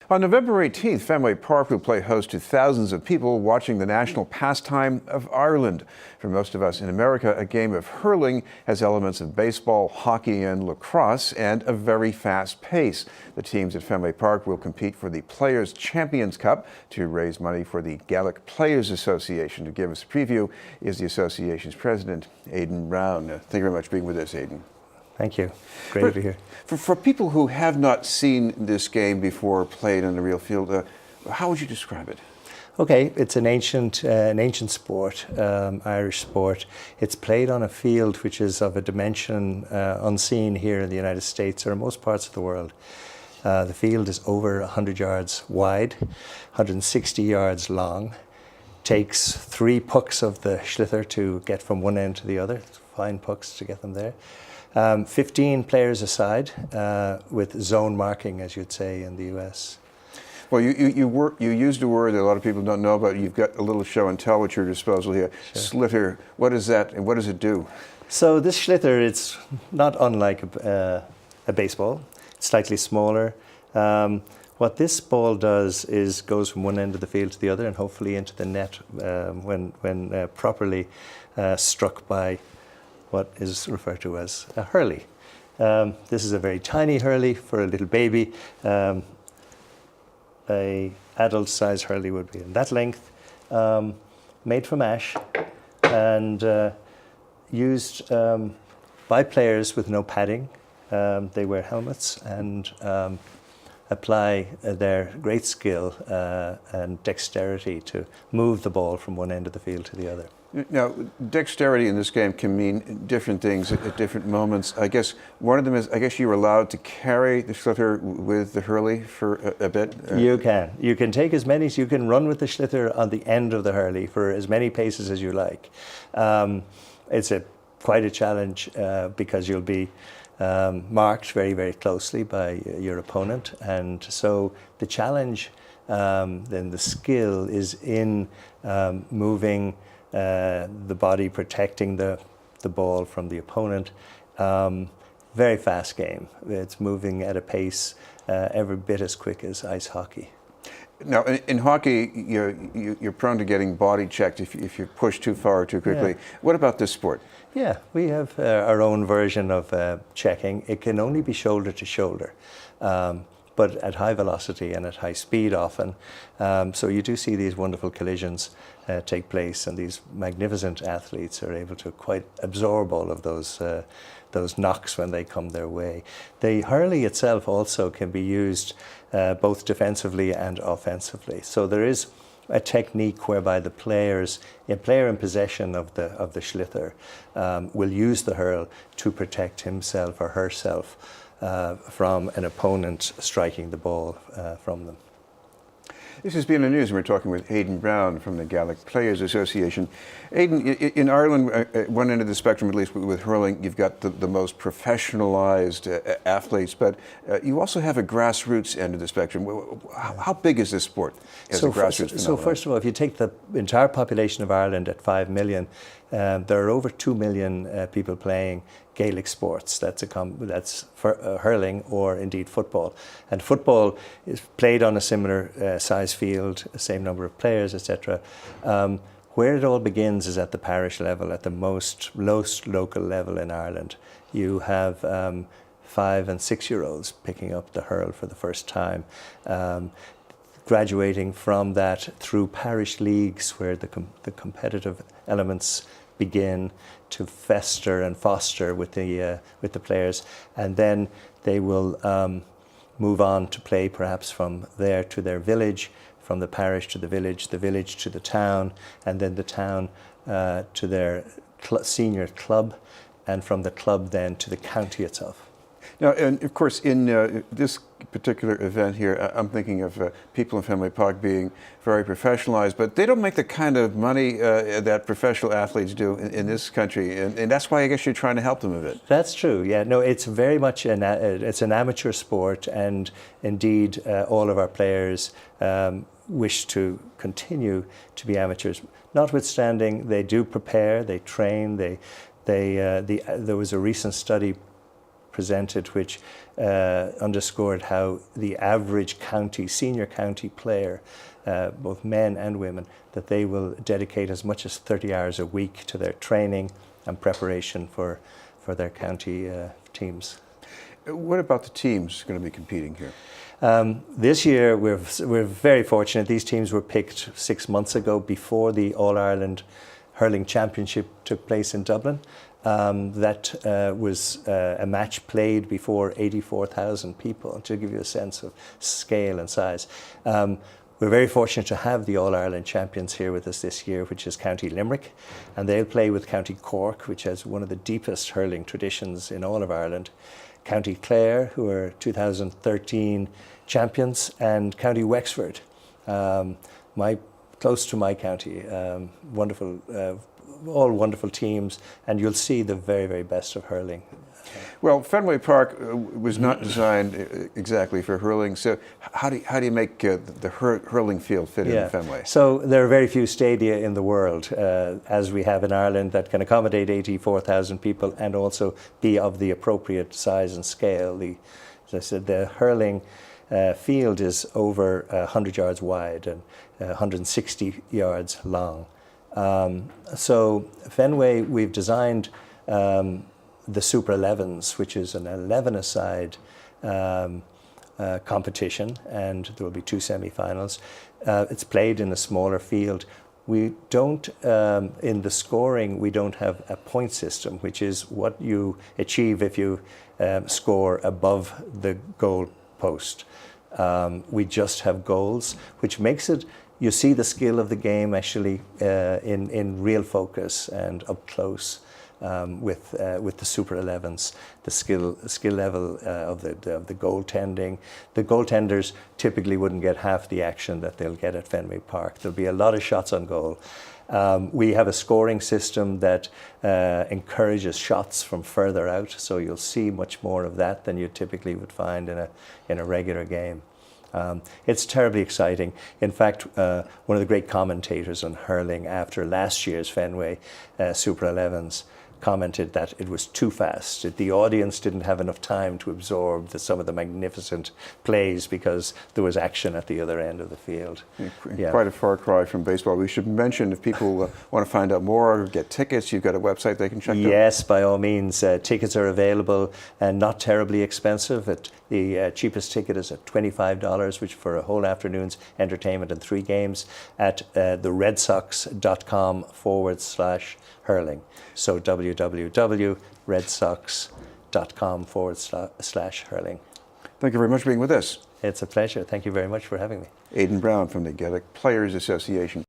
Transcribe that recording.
On November 18th, Fenway Park will play host to thousands of people watching the national pastime of Ireland. For most of us in America, a game of hurling has elements of baseball, hockey, and lacrosse, and a very fast pace. The teams at Fenway Park will compete for the Players Champions Cup to raise money for the Gaelic Players Association. To give us a preview is the association's president, Aidan Browne. Thank you very much for being with us, Aidan. Thank you. Great to be here. For people who have not seen this game before played on the real field, how would you describe it? Okay, it's an ancient sport, Irish sport. It's played on a field which is of a dimension unseen here in the United States or in most parts of the world. The field is over 100 yards wide, 160 yards long. Takes 3 pucks of the sliotar to get from one end to the other. Fine pucks to get them there. 15 players aside, with zone marking, as you'd say in the US. Well, you used a word that a lot of people don't know about. You've got a little show and tell at your disposal here. Sure. Sliotar, what is that and what does it do? So this sliotar, it's not unlike a baseball. It's slightly smaller. What this ball does is goes from one end of the field to the other and hopefully into the net when properly struck by what is referred to as a hurley. This is a very tiny hurley for a little baby. A adult-sized hurley would be in that length, made from ash and used by players with no padding. They wear helmets and apply their great skill and dexterity to move the ball from one end of the field to the other. Now, dexterity in this game can mean different things at different moments. I guess one of them is, I guess you were allowed to carry the sliotar with the hurley for a bit? You can. You can take as many, you can run with the sliotar on the end of the hurley for as many paces as you like. It's quite a challenge because you'll be marked very, very closely by your opponent. And so the challenge, then the skill is in moving the body, protecting the ball from the opponent. Very fast game. It's moving at a pace every bit as quick as ice hockey. Now, in hockey, you're prone to getting body checked if you push too far or too quickly. Yeah. What about this sport? Yeah, we have our own version of checking. It can only be shoulder to shoulder, but at high velocity and at high speed often. So you do see these wonderful collisions take place, and these magnificent athletes are able to quite absorb all of those knocks when they come their way. The hurley itself also can be used both defensively and offensively. So there is a technique whereby the player in possession of the sliotar will use the hurl to protect himself or herself from an opponent striking the ball from them. This has been the news. We're talking with Aidan Browne from the Gaelic Players Association. Aidan, in Ireland, at one end of the spectrum, at least with hurling, you've got the most professionalized athletes, but you also have a grassroots end of the spectrum. How big is this sport as a grassroots phenomenon? So first of all, if you take the entire population of Ireland at 5 million, there are over 2 million people playing Gaelic sports. That's for hurling or indeed football. And football is played on a similar size field, same number of players, etc. Where it all begins is at the parish level, at the most local level in Ireland. You have 5 and 6 year olds picking up the hurl for the first time. Graduating from that through parish leagues where the competitive elements begin to fester and foster with the players, and then they will move on to play perhaps from there to their village, from the parish to the village to the town, and then the town to their senior club, and from the club then to the county itself. Now, and of course, in this particular event here, I'm thinking of people in Fenway Park being very professionalized, but they don't make the kind of money that professional athletes do in this country, and that's why I guess you're trying to help them a bit. That's true. Yeah, no, it's very much it's an amateur sport, and indeed, all of our players wish to continue to be amateurs. Notwithstanding, they do prepare, they train. There was a recent study presented, which underscored how the average senior county player, both men and women, that they will dedicate as much as 30 hours a week to their training and preparation for their county teams. What about the teams going to be competing here? This year we're very fortunate. These teams were picked 6 months ago before the All-Ireland Hurling Championship took place in Dublin. That was a match played before 84,000 people, to give you a sense of scale and size. We're very fortunate to have the All-Ireland champions here with us this year, which is County Limerick, and they'll play with County Cork, which has one of the deepest hurling traditions in all of Ireland, County Clare, who are 2013 champions, and County Wexford, close to my county. Wonderful, all wonderful teams, and you'll see the very, very best of hurling. Well, Fenway Park was not designed exactly for hurling, so how do you make the hurling field fit in Fenway? So there are very few stadia in the world, as we have in Ireland, that can accommodate 84,000 people and also be of the appropriate size and scale. As I said, the hurling field is over 100 yards wide and 160 yards long. So Fenway, we've designed the Super 11s, which is an 11-a-side competition, and there will be 2 semi-finals. It's played in a smaller field. We don't, in the scoring, we don't have a point system, which is what you achieve if you score above the goal post. We just have goals, which makes it, you see the skill of the game actually in real focus and up close. With the Super 11s, the skill level of the goaltending. The goaltenders typically wouldn't get half the action that they'll get at Fenway Park. There'll be a lot of shots on goal. We have a scoring system that encourages shots from further out, so you'll see much more of that than you typically would find in a regular game. It's terribly exciting. In fact, one of the great commentators on hurling after last year's Fenway Super 11s commented that it was too fast. The audience didn't have enough time to absorb some of the magnificent plays because there was action at the other end of the field. Yeah. Quite a far cry from baseball. We should mention, if people want to find out more or get tickets, you've got a website they can check out? Yes, by all means. Tickets are available and not terribly expensive. The cheapest ticket is at $25, which for a whole afternoon's entertainment and 3 games at theredsox.com/hurling. So www.redsox.com/hurling. Thank you very much for being with us. It's a pleasure. Thank you very much for having me. Aidan Browne from the Gaelic Players Association.